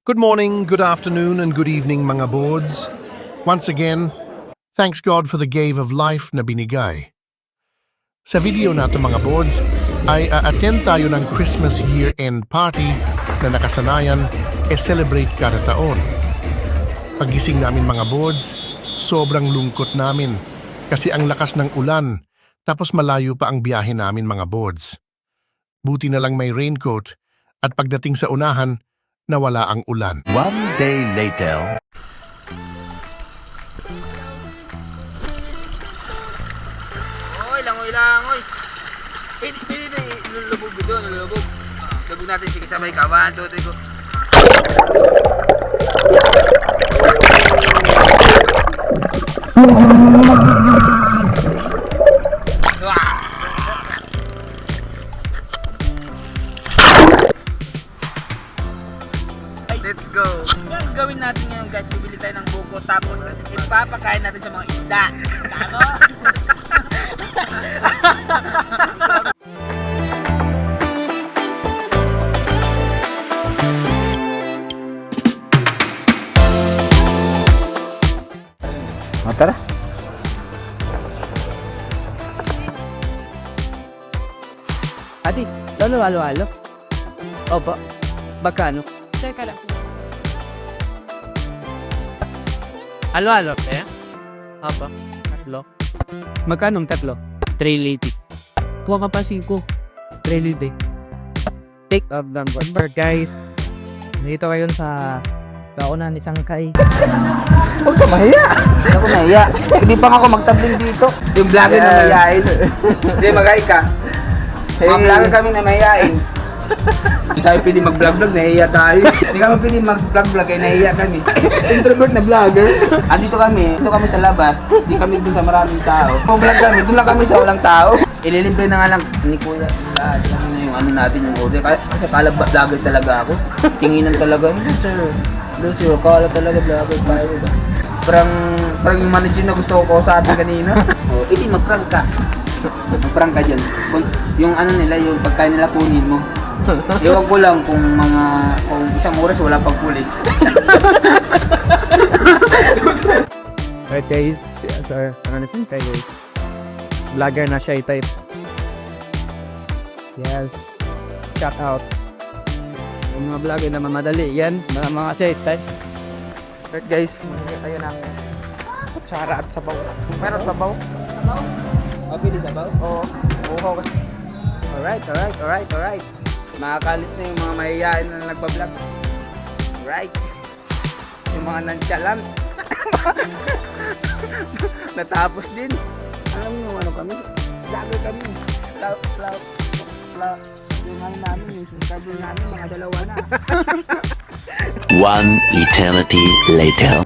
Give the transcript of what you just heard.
Good morning, good afternoon, and good evening mga boards. Once again, thanks God for the gave of life na binigay. Sa video natin mga boards, ay attend tayo ng Christmas year-end party na nakasanayan celebrate kada taon. Pagising namin mga boards, sobrang lungkot namin kasi ang lakas ng ulan tapos malayo pa ang biyahe namin mga boards. Buti na lang may raincoat at pagdating sa unahan, nawala ang ulan. One day later. Langoy. Pwede na ilulubog doon, ilulubog. Lubog natin, sige sabay ka. 1, 2, 3, go. Let's go. Ang gawin natin ngayon guys, bibili tayo ng buko tapos ipapakain natin sa mga isda. Kano? Tara. Ate, halo. Opo. Magkano? Teka lang. Halo, eh? Opo. Tatlo. Magkano tatlo? 380. Tuwa ka pa 5. 380. Take of number, guys. Dito kayo sa kaunan ni Sangkay. Huwag ka mahiya. Huwag ka mahiya. Hindi pa ako magtabling dito. Yung vlogger na mahihain. Hindi, magay ka. Mga vlogger kami na mahihain. Hindi tayo pwede mag-vlog-vlog, nahihiya tayo. Hindi kami pwede mag-vlog-vlog, kaya nahihiya kami. Introvert na vlogger. Dito kami sa labas. Hindi kami dun sa maraming tao. Kung vlog kami, dun lang kami sa walang tao. Ililibre na nga lang ni Kuya. Lahat na yung ano natin, yung order. Kasi kala vlogger talaga ako. Tinginan talaga. Hindi sir, kala talaga vlogger tayo. Parang yung manager na gusto ko sa atin kanina. Hindi, mag-prank ka. Mag-prank ka dyan. Yung ano nila, yung pagkain nila kunin mo. Iwag ko lang kung isang oras wala pang pulis. Alright guys, sir, ano na Sangkay guys? Vlogger na siya i-type. Yes. Shout out. Yung mga vlogger na mamadali, yan, mga siya i-type. Alright guys, magiging tayo ng kutsara at sabaw. Meron sabaw? Mapili sabaw? Oo. Uhaw kasi. Alright. Makakalis na yung mga mahihain na nagpa-vlog. Right. Yung mga nonchalant. Natapos din. Alam mo ano kami? Vlogger kami. Yung ano namin, yung subscriber namin, mga 2 na. One eternity later.